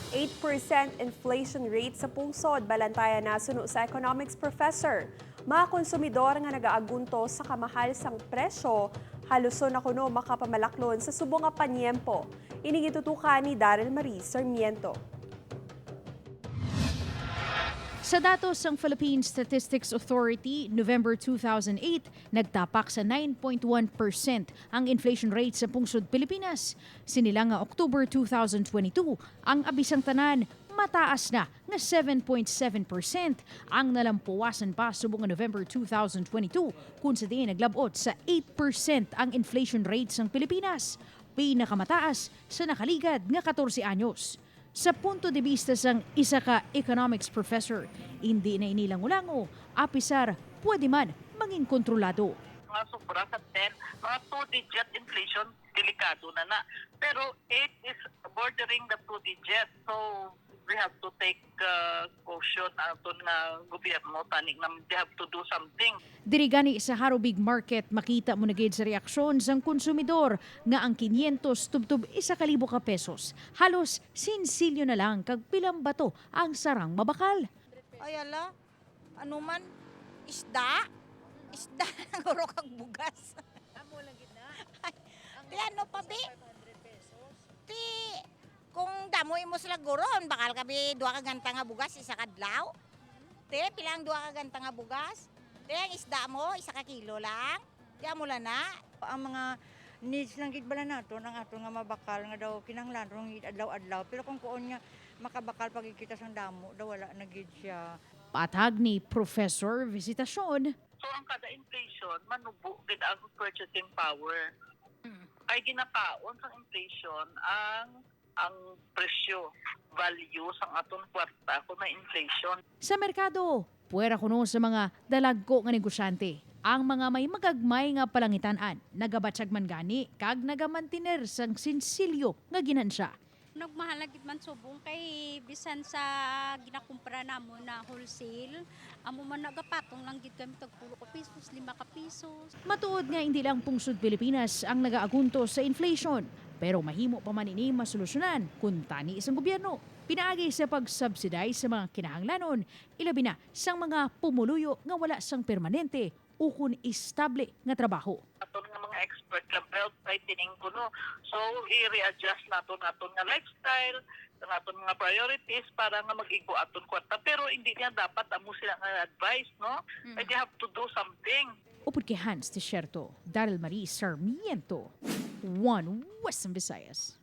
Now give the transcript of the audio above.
8% inflation rate sa pungsod, balantayan na suno sa economics professor. Mga konsumidor nga nagaagunto sa kamahal sang presyo, haluson na kuno makapamalaklon sa subong nga panyempo. Inigitutukan ni Daryl Marie Sarmiento. Sa datos ng Philippine Statistics Authority, November 2008, nagtapak sa 9.1% ang inflation rate sa pungsod Pilipinas. Sinilang nga October 2022, ang abisang tanan mataas na nga 7.7%. Ang nalampuwasan pa subong nga November 2022 kung sa din naglabot sa 8% ang inflation rate sa Pilipinas. Pinakamataas sa nakaligad nga 14 anyos. Sa punto de vista sang isa ka economics professor, hindi na inilangulango, apisar, pwede man maging kontrolado. Mga sobra sa 10, mga 2-digit inflation, delikado na. Pero 8 is bordering the 2-digit. So, we have to take caution aton nga gobyerno, tanig na they have to do something. Diri gani sa Harubig Market, makita mo na gid sa reaksyon sang konsumidor nga ang 500 tubtub 1,000 ka pesos. Halos sinsilyo na lang kag pilang bato ang sarang mabakal. Ay ala, ano man, isda na guro kag bugas. Amo lang gid na. Ti ano pa bi? Ti kung damoy mo sila guron, bakal kabi duha ka ganta nga bugas isa kadlaw. Ti pilang duha ka ganta nga bugas? Ti ang isda mo isa ka kilo lang. Di amo lang na. Ang mga needs lang gid bala naton ang aton nga mabakal nga daw kinahanglan rong adlaw-adlaw, pero kung kuon nga makabakal pag kita sang damo daw wala na gid siya. Patag ni Professor Visitasyon. So, ang kada inflation, manubo gid ang purchasing power. Kay ginakaon sa inflation ang presyo, value sang aton kwarta kung may inflation. Sa merkado, puwera kuno sa mga dalagko nga negosyante. Ang mga may magagmay nga palangitan-an, nagabatsag man gani, kag nagamantiner sang sinsilyo nga ginansya. Nagmahalagit man subong kay bisan sa ginakumpara namo na wholesale, amo man nagapatong lang gid kami tag 10 ka pesos, 5 ka pesos. Matuod nga hindi lang pungsod Pilipinas ang nagaagunto sa inflation, pero mahimo pa man ini masolusyonan kung tani isang gobyerno. Pinaagi sa pag-subsidize sa mga kinahanglanon, ilabi na sang mga pumuluyo nga wala sang permanente o kun estable nga trabaho. Aton nga mga expert level tightening kuno. So i-readjust naton nga lifestyle, ang aton mga priorities para nga mag-igo aton kwarta. Pero hindi niya dapat amo sila nga advice, no? They have to do something. Upod kay Hans Desierto, Daryl Marie Sarmiento, One Western Visayas.